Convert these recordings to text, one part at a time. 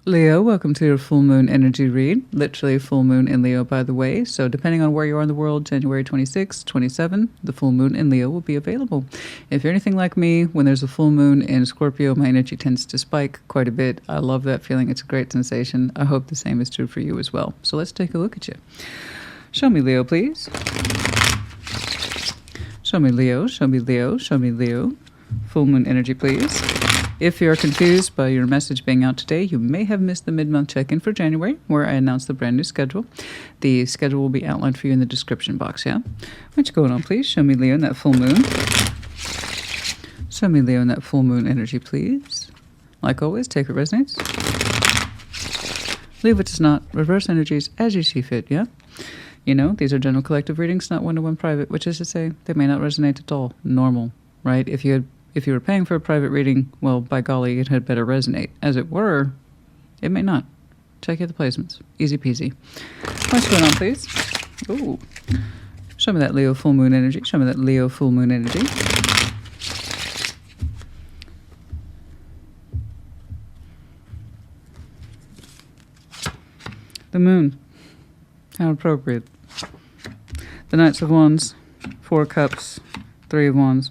Leo, welcome to your full moon energy read. Literally full moon in Leo, by the way. So depending on where you are in the world, January 26th, 27th, the full moon in Leo will be available. If you're anything like me, when there's a full moon in Scorpio, my energy tends to spike quite a bit. I love that feeling. It's a great sensation. I hope the same is true for you as well. So let's take a look at you. Show me Leo, please. Show me Leo, show me Leo, show me Leo. Full moon energy, please. If you're confused by your message being out today, you may have missed the mid-month check-in for January, where I announced the brand new schedule. The schedule will be outlined for you in the description box, yeah? What's going on, please? Show me Leo in that full moon. Show me Leo in that full moon energy, please. Like always, take what resonates. Leave what does not. Reverse energies as you see fit, yeah? You know, these are general collective readings, not one-to-one private, which is to say they may not resonate at all. Normal, right? If you were paying for a private reading, well, by golly, it had better resonate. As it were, it may not. Check out the placements. Easy peasy. What's going on, please? Ooh. Show me that Leo full moon energy. Show me that Leo full moon energy. The moon. How appropriate. The Knights of Wands. 4 Cups. 3 of Wands.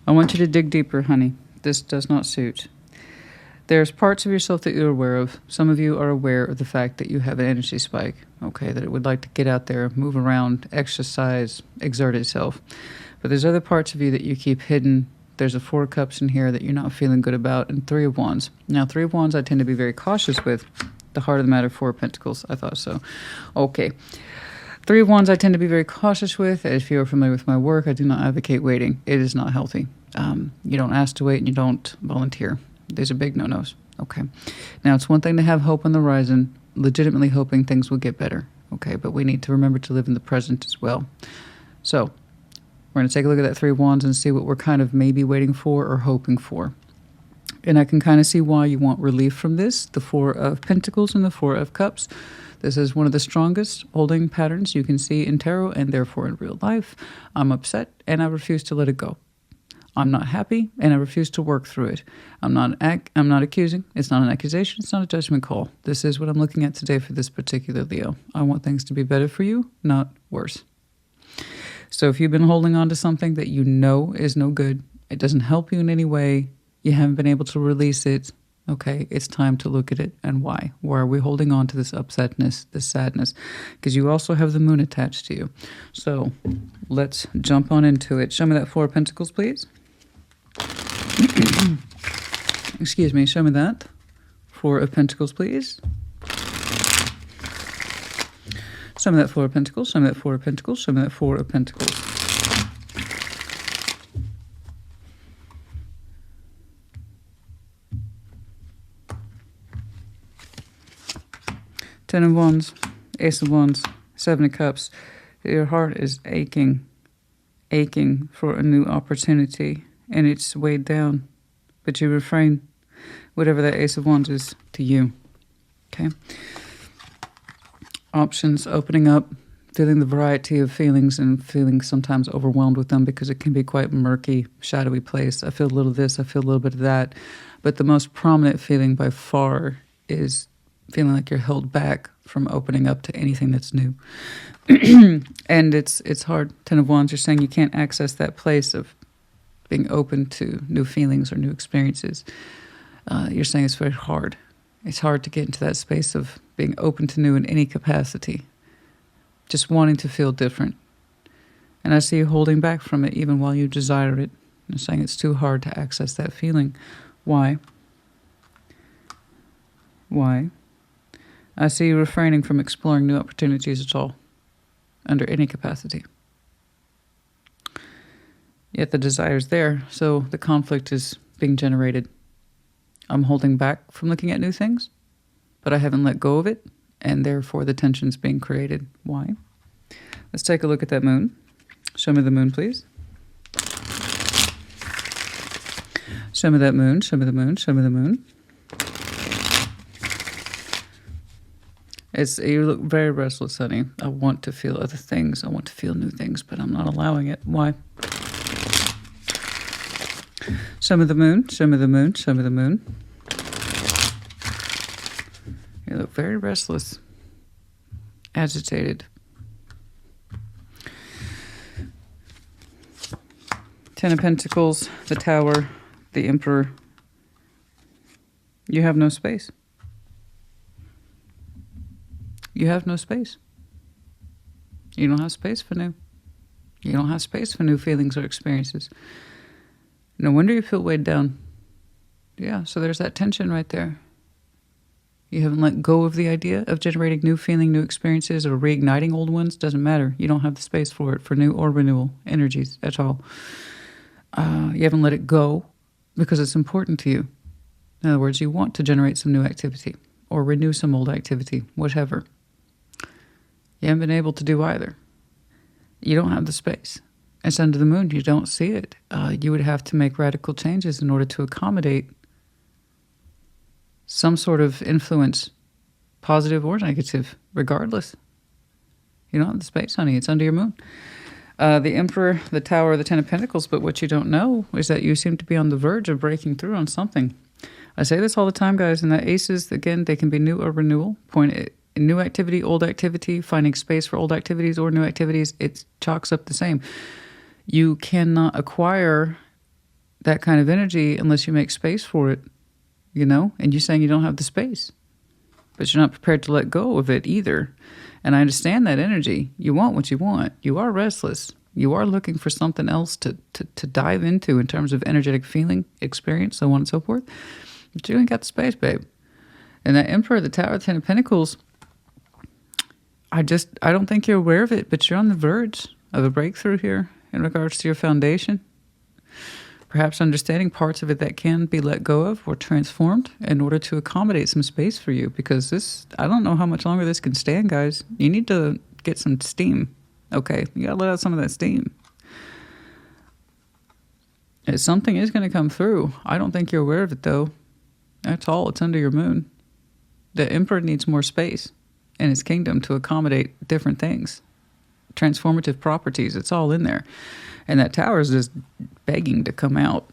I want you to dig deeper, honey. This does not suit. There's parts of yourself that you're aware of. Some of you are aware of the fact that you have an energy spike, okay, that it would like to get out there, move around, exercise, exert itself. But there's other parts of you that you keep hidden. There's a 4 Cups in here that you're not feeling good about, and 3 of Wands. Now, 3 of Wands I tend to be very cautious with. The heart of the matter, 4 of Pentacles. I thought so. Okay. 3 of Wands I tend to be very cautious with. If you're familiar with my work, I do not advocate waiting. It is not healthy. You don't ask to wait and you don't volunteer. These are big no-nos. Okay. Now, it's one thing to have hope on the horizon, legitimately hoping things will get better. Okay, but we need to remember to live in the present as well. So, we're going to take a look at that 3 of Wands and see what we're kind of maybe waiting for or hoping for. And I can kind of see why you want relief from this. The 4 of Pentacles and the 4 of Cups. This is one of the strongest holding patterns you can see in tarot and therefore in real life. I'm upset and I refuse to let it go. I'm not happy and I refuse to work through it. I'm not accusing. It's not an accusation. It's not a judgment call. This is what I'm looking at today for this particular Leo. I want things to be better for you, not worse. So if you've been holding on to something that you know is no good, it doesn't help you in any way, you haven't been able to release it, okay, it's time to look at it and why. Why are we holding on to this upsetness, this sadness? Because you also have the moon attached to you. So let's jump on into it. Show me that 4 of Pentacles, please. Excuse me, show me that. 4 of Pentacles, please. Show me that 4 of Pentacles, show me that 4 of Pentacles, show me that 4 of Pentacles. Ten of Wands, Ace of Wands, 7 of Cups. Your heart is aching for a new opportunity, and it's weighed down. But you refrain, whatever that Ace of Wands is to you. Okay? Options opening up, feeling the variety of feelings and feeling sometimes overwhelmed with them because it can be quite murky, shadowy place. I feel a little of this, I feel a little bit of that. But the most prominent feeling by far is feeling like you're held back from opening up to anything that's new. And it's hard. 10 of Wands, you're saying you can't access that place of being open to new feelings or new experiences. You're saying it's very hard. It's hard to get into that space of being open to new in any capacity. Just wanting to feel different. And I see you holding back from it even while you desire it. You're saying it's too hard to access that feeling. Why? Why? I see you refraining from exploring new opportunities at all, under any capacity. Yet the desire is there, so the conflict is being generated. I'm holding back from looking at new things, but I haven't let go of it, and therefore the tension's being created. Why? Let's take a look at that moon. Show me the moon, please. Show me that moon, show me the moon, show me the moon. You look very restless, honey. I want to feel other things. I want to feel new things, but I'm not allowing it. Why? Show me the moon. Show me the moon. Show me the moon. You look very restless, agitated. Ten of Pentacles, the Tower, the Emperor. You have no space. You have no space. You don't have space for new. You don't have space for new feelings or experiences. No wonder you feel weighed down. Yeah, so there's that tension right there. You haven't let go of the idea of generating new feeling, new experiences, or reigniting old ones. Doesn't matter. You don't have the space for it, for new or renewal energies at all. You haven't let it go because it's important to you. In other words, you want to generate some new activity or renew some old activity, whatever. You haven't been able to do either. You don't have the space. It's under the moon. You don't see it. You would have to make radical changes in order to accommodate some sort of influence, positive or negative, regardless. You don't have the space, honey. It's under your moon. The Emperor, the Tower, the Ten of Pentacles, but what you don't know is that you seem to be on the verge of breaking through on something. I say this all the time, guys, and that aces, again, they can be new or renewal. New activity, old activity, finding space for old activities or new activities, it chalks up the same. You cannot acquire that kind of energy unless you make space for it, you know? And you're saying you don't have the space, but you're not prepared to let go of it either. And I understand that energy. You want what you want. You are restless. You are looking for something else to dive into in terms of energetic feeling, experience, so on and so forth. But you ain't got the space, babe. And that Emperor, the Tower, the Ten of Pentacles, I don't think you're aware of it, but you're on the verge of a breakthrough here in regards to your foundation. Perhaps understanding parts of it that can be let go of or transformed in order to accommodate some space for you. Because this, I don't know how much longer this can stand, guys. You need to get some steam. Okay, you gotta let out some of that steam. Something is going to come through. I don't think you're aware of it, though. That's all. It's under your moon. The Emperor needs more space in his kingdom to accommodate different things. Transformative properties. It's all in there. And that Tower is just begging to come out.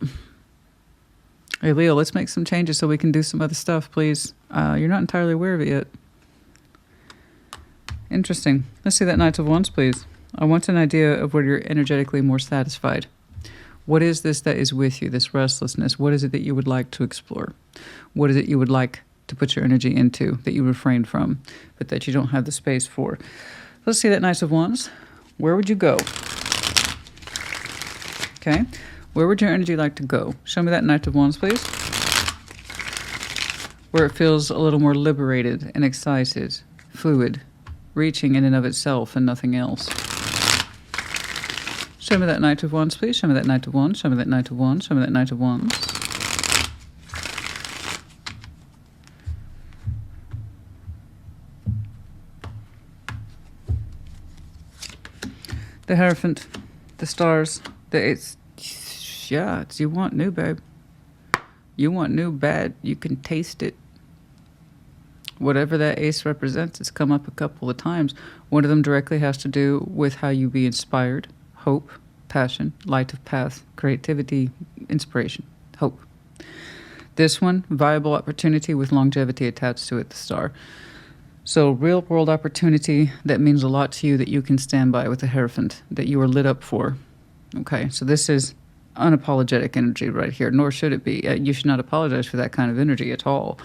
Hey, Leo, let's make some changes so we can do some other stuff, please. You're not entirely aware of it yet. Interesting. Let's see that Knight of Wands, please. I want an idea of where you're energetically more satisfied. What is this that is with you, this restlessness? What is it that you would like to explore? What is it you would like to put your energy into that you refrain from, but that you don't have the space for? Let's see that Knight of Wands. Where would you go? Okay. Where would your energy like to go? Show me that Knight of Wands, please. Where it feels a little more liberated and excited, fluid, reaching in and of itself and nothing else. Show me that Knight of Wands, please. Show me that Knight of Wands. Show me that Knight of Wands. Show me that Knight of Wands. The Hierophant, the stars, it's you want new, babe. You want new bad. You can taste it. Whatever that ace represents, it's come up a couple of times. One of them directly has to do with how you be inspired. Hope, passion, light of path, creativity, inspiration, hope. This one, viable opportunity with longevity attached to it, the star. So real world opportunity that means a lot to you that you can stand by with the Hierophant, that you are lit up for. Okay, so this is unapologetic energy right here, nor should it be. You should not apologize for that kind of energy at all.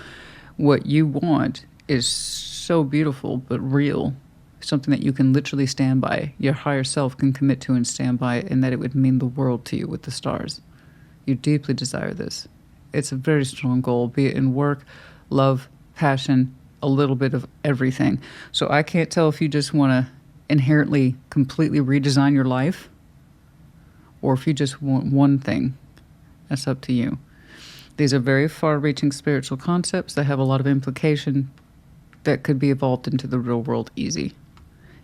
What you want is so beautiful but real, something that you can literally stand by, your higher self can commit to and stand by, and that it would mean the world to you with the stars. You deeply desire this. It's a very strong goal, be it in work, love, passion, a little bit of everything. So I can't tell if you just want to inherently completely redesign your life or if you just want one thing. That's up to you. These are very far-reaching spiritual concepts that have a lot of implication that could be evolved into the real world easy.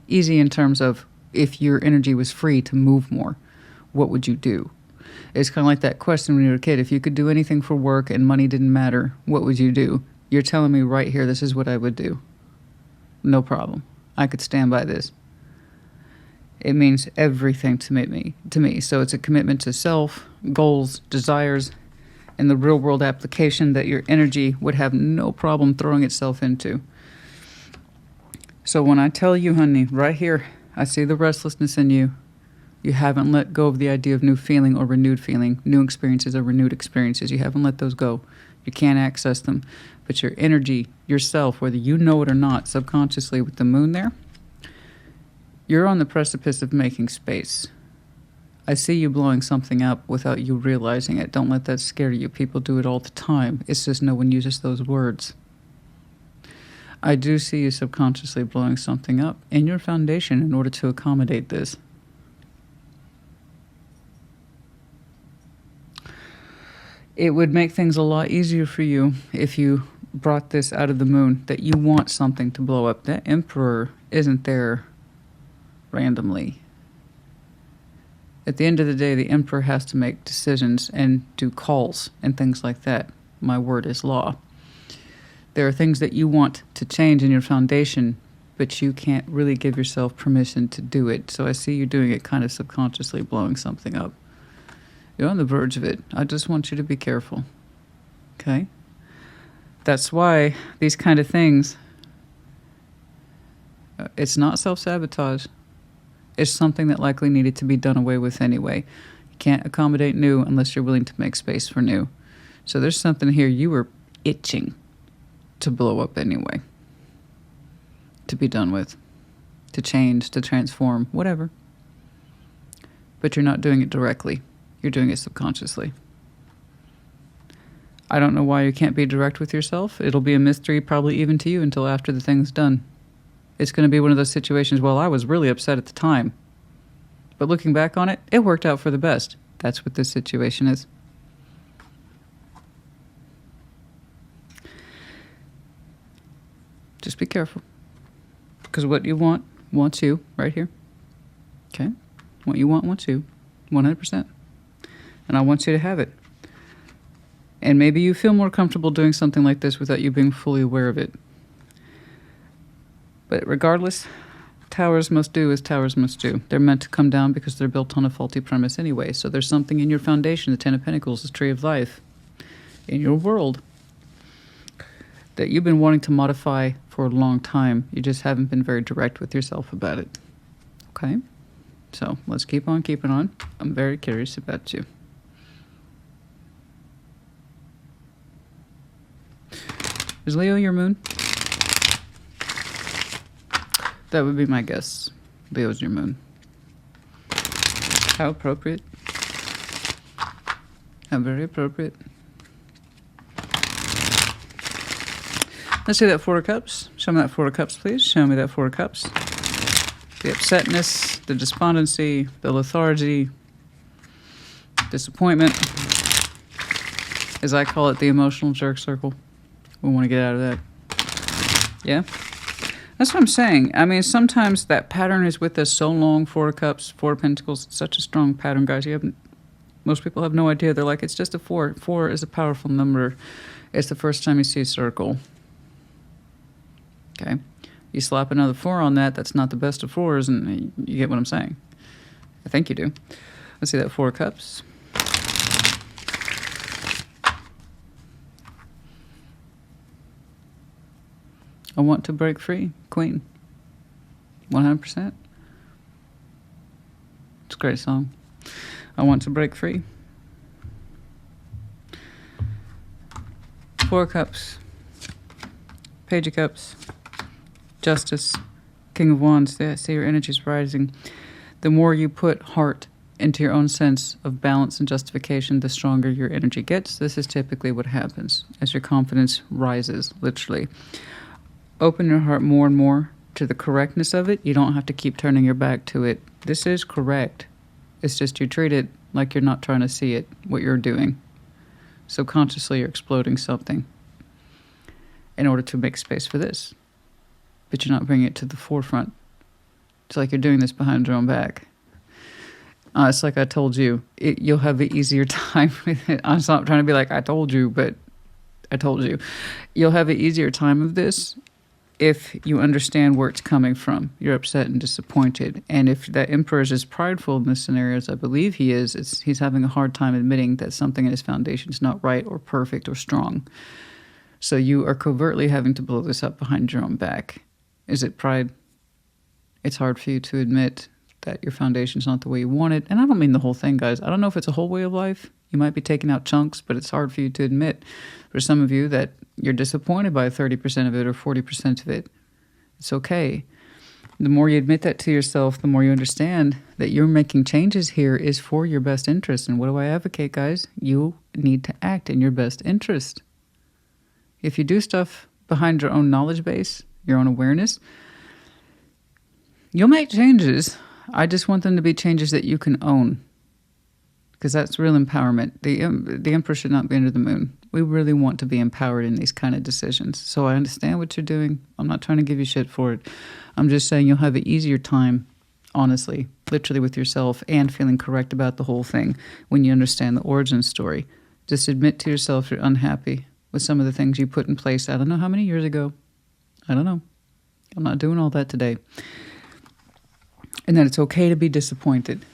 Easy in terms of if your energy was free to move more, what would you do? It's kind of like that question when you were a kid. If you could do anything for work and money didn't matter, what would you do? You're telling me right here, this is what I would do. No problem. I could stand by this. It means everything to me. So it's a commitment to self, goals, desires, and the real world application that your energy would have no problem throwing itself into. So when I tell you, honey, right here, I see the restlessness in you. You haven't let go of the idea of new feeling or renewed feeling, new experiences or renewed experiences. You haven't let those go. You can't access them. But your energy, yourself, whether you know it or not, subconsciously with the moon there, you're on the precipice of making space. I see you blowing something up without you realizing it. Don't let that scare you. People do it all the time. It's just no one uses those words. I do see you subconsciously blowing something up in your foundation in order to accommodate this. It would make things a lot easier for you if you brought this out of the moon, that you want something to blow up. That Emperor isn't there randomly. At the end of the day, the Emperor has to make decisions and do calls and things like that. My word is law. There are things that you want to change in your foundation, but you can't really give yourself permission to do it. So I see you doing it kind of subconsciously, blowing something up. You're on the verge of it. I just want you to be careful. Okay? That's why these kind of things, it's not self-sabotage. It's something that likely needed to be done away with anyway. You can't accommodate new unless you're willing to make space for new. So there's something here you were itching to blow up anyway. To be done with. To change, to transform, whatever. But you're not doing it directly. You're doing it subconsciously. I don't know why you can't be direct with yourself. It'll be a mystery probably even to you until after the thing's done. It's going to be one of those situations, well, I was really upset at the time. But looking back on it, it worked out for the best. That's what this situation is. Just be careful. Because what you want, wants you, right here. Okay? What you want, wants you. 100%. And I want you to have it. And maybe you feel more comfortable doing something like this without you being fully aware of it. But regardless, towers must do as towers must do. They're meant to come down because they're built on a faulty premise anyway. So there's something in your foundation, the Ten of Pentacles, the Tree of Life, in your world that you've been wanting to modify for a long time. You just haven't been very direct with yourself about it. Okay? So let's keep on keeping on. I'm very curious about you. Is Leo your moon? That would be my guess. Leo's your moon. How appropriate. How very appropriate. Let's see that Four of Cups. Show me that Four of Cups, please. Show me that Four of Cups. The upsetness, the despondency, the lethargy, disappointment. As I call it, the emotional jerk circle. We want to get out of that. Yeah? That's what I'm saying. I mean, sometimes that pattern is with us so long. Four of Cups, Four of Pentacles. It's such a strong pattern, guys. Most people have no idea. They're like, it's just a four. Four is a powerful number. It's the first time you see a circle. Okay? You slap another four on that, that's not the best of fours, and you get what I'm saying. I think you do. Let's see that Four of Cups. I want to break free, Queen. 100%. It's a great song. I want to break free. Four of Cups. Page of Cups. Justice. King of Wands. Yeah, see your energy's rising. The more you put heart into your own sense of balance and justification, the stronger your energy gets. This is typically what happens as your confidence rises, literally. Open your heart more and more to the correctness of it. You don't have to keep turning your back to it. This is correct. It's just you treat it like you're not trying to see it, what you're doing. Subconsciously, you're exploding something in order to make space for this. But you're not bringing it to the forefront. It's like you're doing this behind your own back. It's like I told you. You'll have an easier time with it. I'm not trying to be like, I told you, but I told you. You'll have an easier time of this if you understand where it's coming from. You're upset and disappointed. And if that Emperor is as prideful in this scenario as I believe he is, he's having a hard time admitting that something in his foundation is not right or perfect or strong. So you are covertly having to blow this up behind your own back. Is it pride? It's hard for you to admit that your foundation's not the way you want it. And I don't mean the whole thing, guys. I don't know if it's a whole way of life. You might be taking out chunks, but it's hard for you to admit for some of you that you're disappointed by 30% of it or 40% of it. It's okay. The more you admit that to yourself, the more you understand that you're making changes here is for your best interest. And what do I advocate, guys? You need to act in your best interest. If you do stuff behind your own knowledge base, your own awareness, you'll make changes. I just want them to be changes that you can own, because that's real empowerment. The emperor should not be under the moon. We really want to be empowered in these kind of decisions. So I understand what you're doing. I'm not trying to give you shit for it. I'm just saying you'll have an easier time, honestly, literally with yourself and feeling correct about the whole thing when you understand the origin story. Just admit to yourself you're unhappy with some of the things you put in place. I don't know how many years ago. I don't know. I'm not doing all that today. And that it's okay to be disappointed.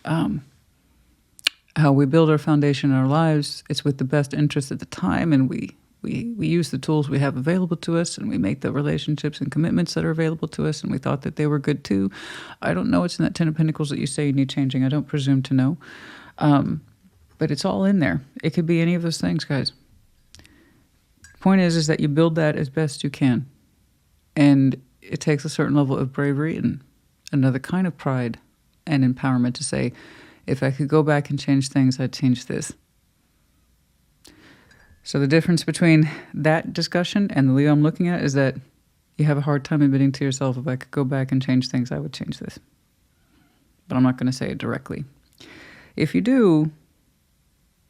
How we build our foundation in our lives, it's with the best interest at the time, and we use the tools we have available to us, and we make the relationships and commitments that are available to us, and we thought that they were good too. I don't know what's in that 10 of Pentacles that you say you need changing. I don't presume to know. But it's all in there. It could be any of those things, guys. Point is that you build that as best you can. And it takes a certain level of bravery and another kind of pride and empowerment to say, if I could go back and change things, I'd change this. So the difference between that discussion and the Leo I'm looking at is that you have a hard time admitting to yourself, if I could go back and change things, I would change this. But I'm not going to say it directly. If you do,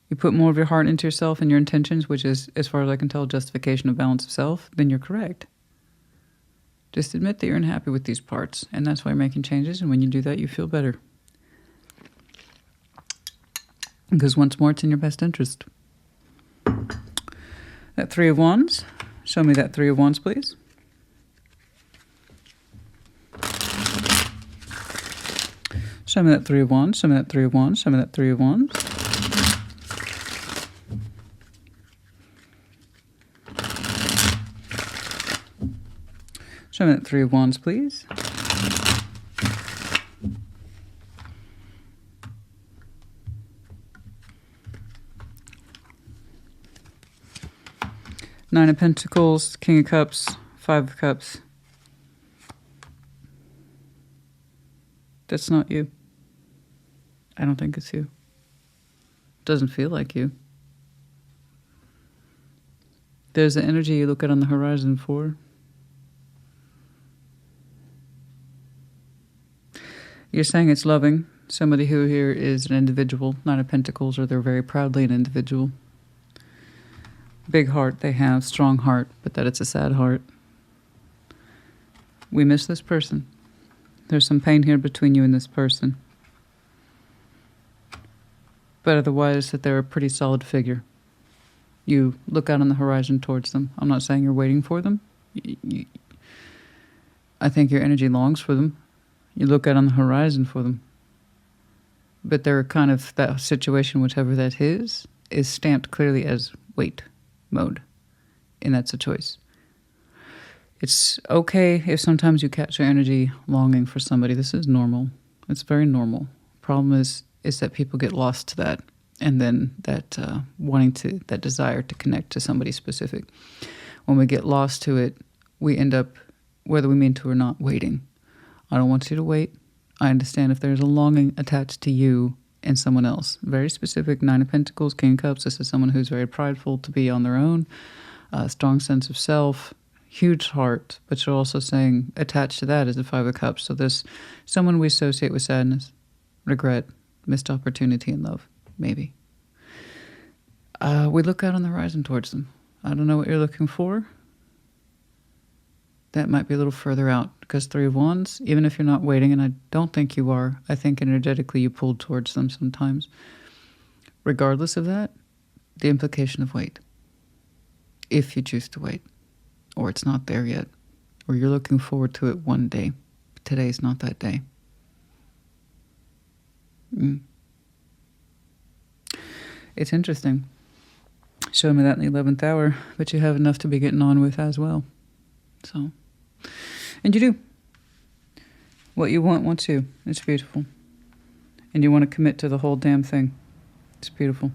you put more of your heart into yourself and your intentions, which is, as far as I can tell, justification of balance of self, then you're correct. Just admit that you're unhappy with these parts, and that's why you're making changes, and when you do that, you feel better. Because once more, it's in your best interest. That Three of Wands. Show me that Three of Wands, please. Show me that Three of Wands. Show me that Three of Wands. Show me that Three of Wands. Show me that Three of Wands, please. Nine of Pentacles, King of Cups, Five of Cups. That's not you. I don't think it's you. Doesn't feel like you. There's the energy you look at on the horizon for. You're saying it's loving. Somebody who here is an individual, Nine of Pentacles, or they're very proudly an individual. Big heart they have, strong heart, but that it's a sad heart. We miss this person. There's some pain here between you and this person. But otherwise, that they're a pretty solid figure. You look out on the horizon towards them. I'm not saying you're waiting for them. I think your energy longs for them. You look out on the horizon for them. But they're kind of, that situation, whichever that is stamped clearly as wait mode. And that's a choice. It's okay if sometimes you catch your energy longing for somebody. This is normal. It's very normal. Problem is that people get lost to that. And then that that desire to connect to somebody specific. When we get lost to it, we end up, whether we mean to or not, waiting. I don't want you to wait. I understand if there's a longing attached to you and someone else. Very specific, Nine of Pentacles, King of Cups. This is someone who's very prideful to be on their own. Strong sense of self. Huge heart. But you're also saying attached to that is the Five of Cups. So there's someone we associate with sadness, regret, missed opportunity in love. Maybe. We look out on the horizon towards them. I don't know what you're looking for. That might be a little further out, because Three of Wands, even if you're not waiting, and I don't think you are, I think energetically you pulled towards them sometimes. Regardless of that, the implication of wait. If you choose to wait, or it's not there yet, or you're looking forward to it one day. Today's not that day. It's interesting. Show me that in the 11th hour, but you have enough to be getting on with as well. So, And you do. What you want wants you. It's beautiful. And you want to commit to the whole damn thing. It's beautiful.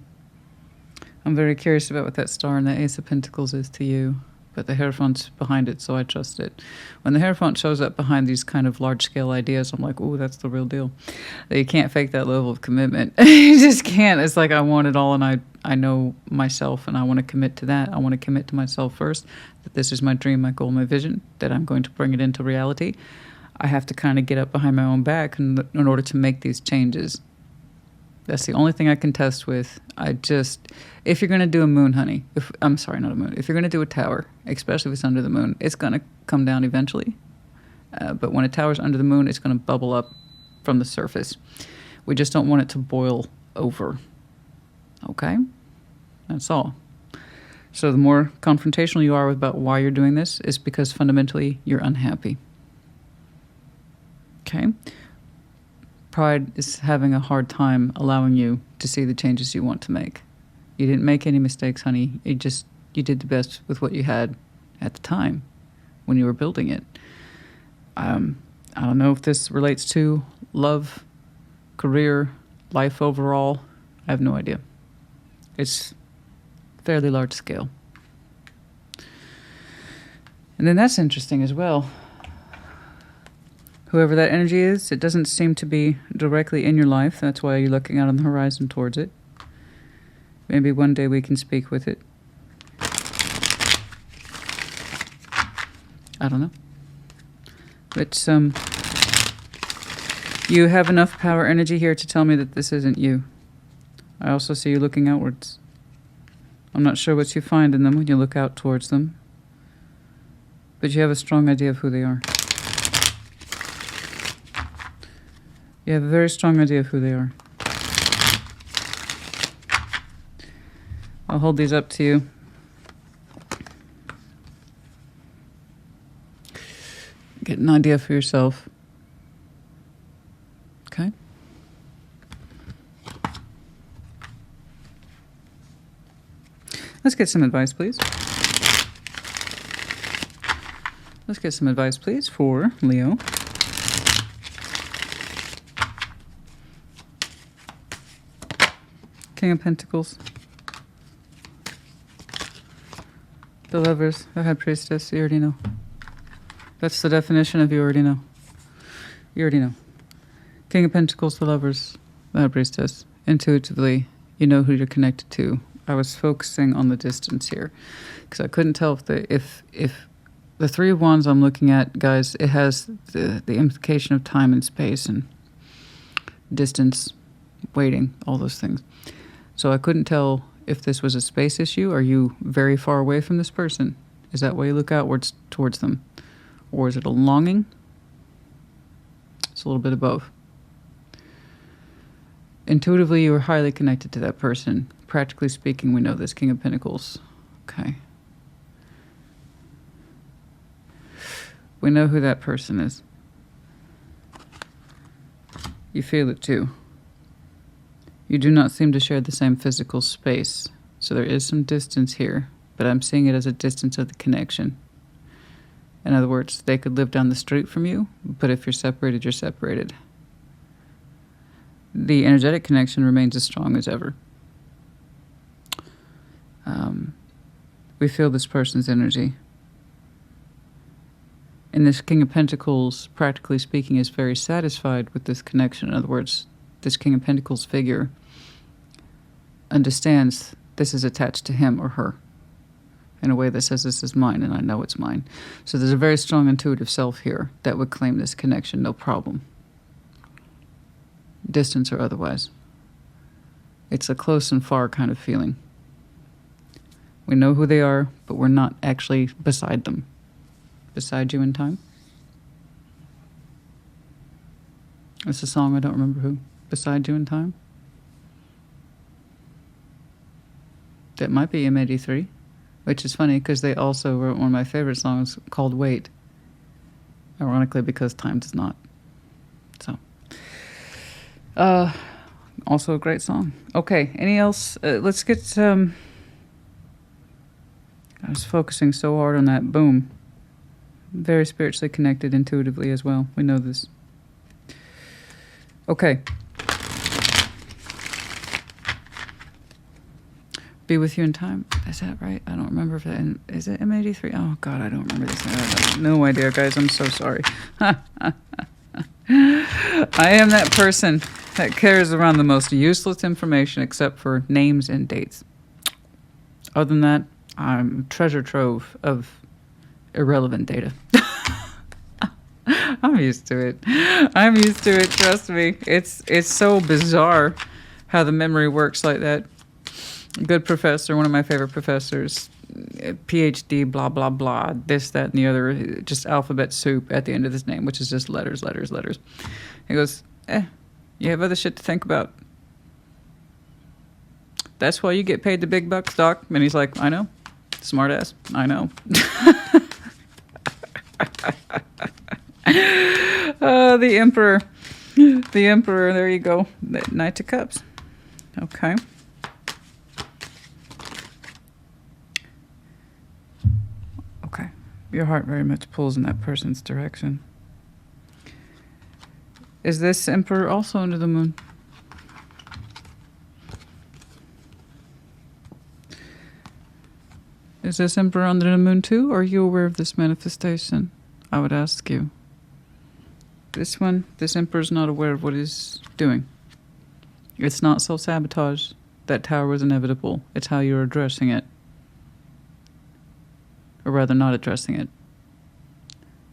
I'm very curious about what that star and the Ace of Pentacles is to you. But the Hierophant's behind it, so I trust it. When the Hierophant shows up behind these kind of large-scale ideas, I'm like, ooh, that's the real deal. You can't fake that level of commitment. You just can't. It's like I want it all, and I know myself, and I want to commit to that. I want to commit to myself first, that this is my dream, my goal, my vision, that I'm going to bring it into reality. I have to kind of get up behind my own back in order to make these changes. That's the only thing I can test with. If you're going to do a moon, honey, I'm sorry, not a moon. If you're going to do a tower, especially if it's under the moon, it's going to come down eventually. But when a tower's under the moon, it's going to bubble up from the surface. We just don't want it to boil over. Okay? That's all. So the more confrontational you are about why you're doing this, is because fundamentally you're unhappy. Okay? Pride is having a hard time allowing you to see the changes you want to make. You didn't make any mistakes, honey. You did the best with what you had at the time when you were building it. I don't know if this relates to love, career, life overall. I have no idea. It's fairly large scale. And then that's interesting as well. Whoever that energy is, it doesn't seem to be directly in your life. That's why you're looking out on the horizon towards it. Maybe one day we can speak with it. I don't know. But you have enough power energy here to tell me that this isn't you. I also see you looking outwards. I'm not sure what you find in them when you look out towards them. But you have a strong idea of who they are. You have a very strong idea of who they are. I'll hold these up to you. Get an idea for yourself. Okay? Let's get some advice, please. Let's get some advice, please, for Leo. King of Pentacles. The Lovers, the High Priestess, you already know. That's the definition of you already know. You already know. King of Pentacles, the Lovers, the High Priestess. Intuitively, you know who you're connected to. I was focusing on the distance here because I couldn't tell if the Three of Wands I'm looking at, guys, it has the implication of time and space and distance, waiting, all those things. So I couldn't tell if this was a space issue. Are you very far away from this person? Is that why you look outwards towards them? Or is it a longing? It's a little bit of both. Intuitively, you are highly connected to that person. Practically speaking, we know this, King of Pentacles. Okay. We know who that person is. You feel it too. You do not seem to share the same physical space, so there is some distance here, but I'm seeing it as a distance of the connection. In other words, they could live down the street from you, but if you're separated, you're separated. The energetic connection remains as strong as ever. We feel this person's energy. And this King of Pentacles, practically speaking, is very satisfied with this connection. In other words, this King of Pentacles figure understands this is attached to him or her in a way that says this is mine and I know it's mine. So there's a very strong intuitive self here that would claim this connection, no problem. Distance or otherwise. It's a close and far kind of feeling. We know who they are, but we're not actually beside them. Beside you in time? It's a song, I don't remember who. Beside You in Time? That might be M83, which is funny because they also wrote one of my favorite songs called Wait. Ironically, because time does not. So, also a great song. Okay, any else? Let's get, I was focusing so hard on that boom. Very spiritually connected intuitively as well. We know this. Okay. Be with you in time. Is that right? I don't remember if that is it M83. Oh God, I don't remember this. I have no idea, guys. I'm so sorry. I am that person that carries around the most useless information except for names and dates. Other than that, I'm a treasure trove of irrelevant data. I'm used to it. I'm used to it. Trust me. It's so bizarre how the memory works like that. Good professor, one of my favorite professors, PhD, blah, blah, blah, this, that, and the other, just alphabet soup at the end of his name, which is just letters, letters, letters. He goes, you have other shit to think about. That's why you get paid the big bucks, Doc. And he's like, I know. Smart ass. I know. The Emperor. The Emperor, there you go. The Knight of Cups. Okay. Okay. Your heart very much pulls in that person's direction. Is this Emperor also under the moon? Is this Emperor under the moon too? Or are you aware of this manifestation? I would ask you. This one, this Emperor's not aware of what he's doing. It's not self-sabotage. That tower was inevitable. It's how you're addressing it. Or rather, not addressing it.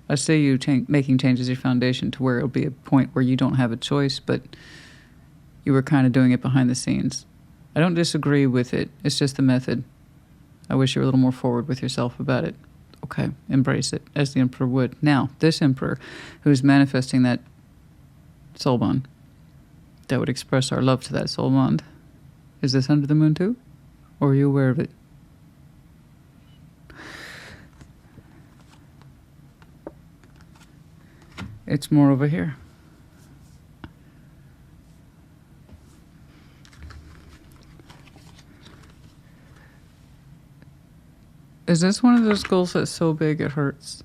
I see you making changes to your foundation to where it'll be a point where you don't have a choice, but you were kind of doing it behind the scenes. I don't disagree with it. It's just the method. I wish you were a little more forward with yourself about it. Okay, embrace it, as the Emperor would. Now, this Emperor, who's manifesting that soul bond, that would express our love to that soul bond, is this under the moon too? Or are you aware of it? It's more over here. Is this one of those goals that's so big it hurts?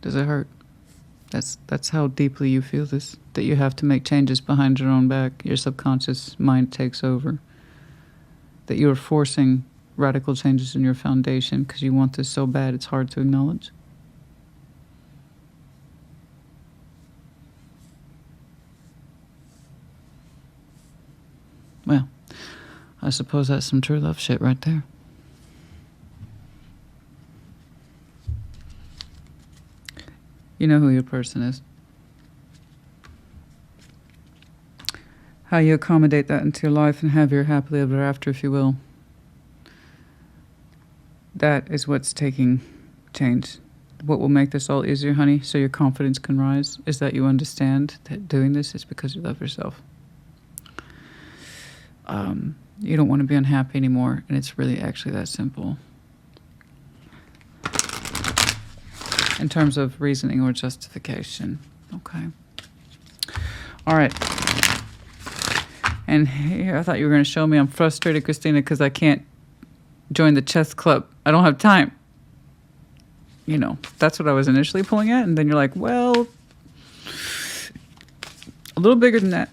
Does it hurt? That's how deeply you feel this, that you have to make changes behind your own back. Your subconscious mind takes over. That you are forcing radical changes in your foundation because you want this so bad it's hard to acknowledge. Well, I suppose that's some true love shit right there. You know who your person is. How you accommodate that into your life and have your happily ever after, if you will. That is what's taking change. What will make this all easier, honey, so your confidence can rise, is that you understand that doing this is because you love yourself. You don't want to be unhappy anymore, and it's really actually that simple. In terms of reasoning or justification. Okay. All right. And here, I thought you were going to show me I'm frustrated, Christina, because I can't join the chess club. I don't have time. You know, that's what I was initially pulling at, and then you're like, well, a little bigger than that.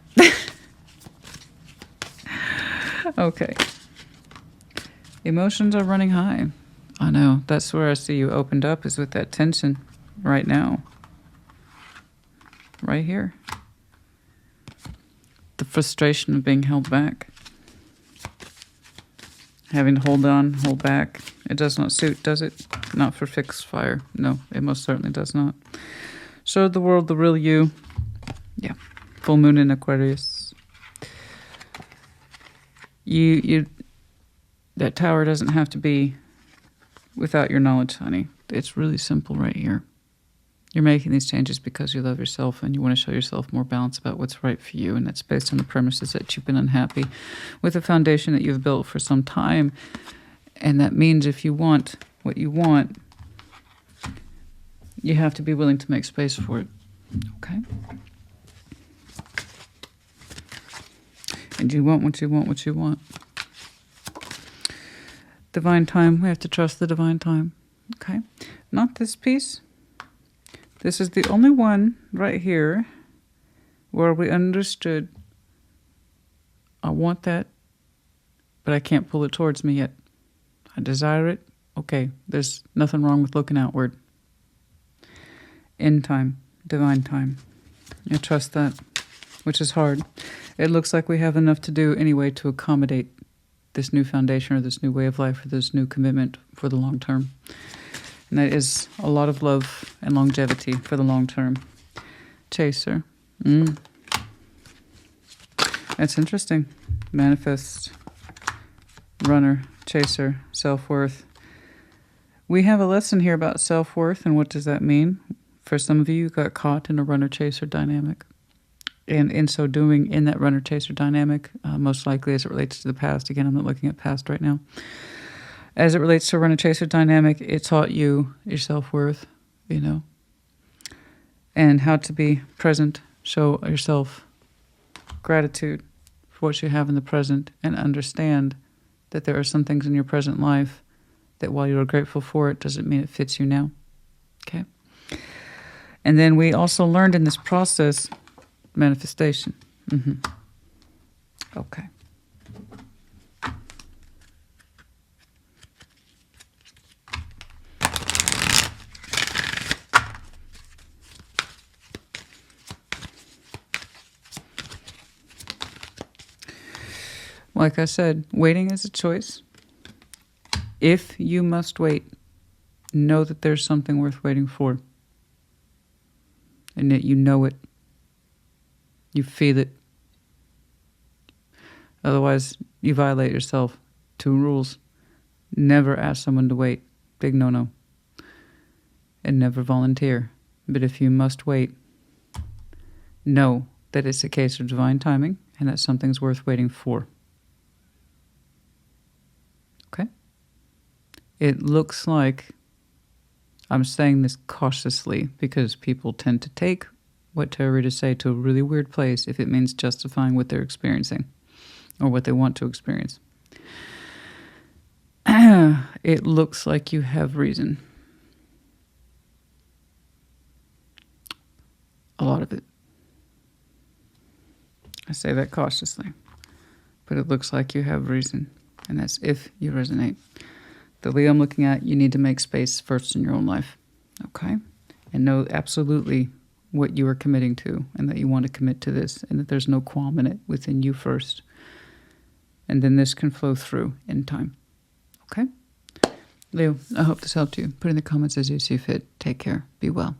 Okay. Emotions are running high. I know. That's where I see you opened up, is with that tension right now. Right here. The frustration of being held back. Having to hold on, hold back. It does not suit, does it? Not for fixed fire. No, it most certainly does not. Show the world the real you. Yeah. Full moon in Aquarius. That tower doesn't have to be without your knowledge, honey. It's really simple right here. You're making these changes because you love yourself and you want to show yourself more balance about what's right for you, and that's based on the premises that you've been unhappy with a foundation that you've built for some time. And that means if you want what you want, you have to be willing to make space for it. Okay? And you want what you want, what you want. Divine time. We have to trust the divine time. Okay. Not this piece. This is the only one right here where we understood, I want that, but I can't pull it towards me yet. I desire it. Okay, there's nothing wrong with looking outward. In time, divine time. I trust that, which is hard. It looks like we have enough to do anyway to accommodate this new foundation or this new way of life or this new commitment for the long term. And that is a lot of love and longevity for the long term. Chaser. That's interesting. Manifest, runner, chaser, self-worth. We have a lesson here about self-worth, and what does that mean? For some of you, you got caught in a runner-chaser dynamic. And in so doing, in that runner-chaser dynamic, most likely as it relates to the past, again, I'm not looking at past right now. As it relates to a runner-chaser dynamic, it taught you your self-worth, you know, and how to be present, show yourself gratitude for what you have in the present, and understand that there are some things in your present life that while you are grateful for it, doesn't mean it fits you now. Okay? And then we also learned in this process manifestation. Okay. Like I said, waiting is a choice. If you must wait, know that there's something worth waiting for. And that you know it. You feel it. Otherwise, you violate yourself. 2 rules. Never ask someone to wait. Big no-no. And never volunteer. But if you must wait, know that it's a case of divine timing and that something's worth waiting for. Okay? It looks like, I'm saying this cautiously because people tend to take what tarot readers say to a really weird place if it means justifying what they're experiencing or what they want to experience. It looks like you have reason. A lot of it. I say that cautiously, but it looks like you have reason, and that's if you resonate. The Leo I'm looking at, you need to make space first in your own life, okay? And know absolutely what you are committing to, and that you want to commit to this, and that there's no qualm in it within you first. And then this can flow through in time, okay? Leo, I hope this helped you. Put in the comments as you see fit. Take care. Be well.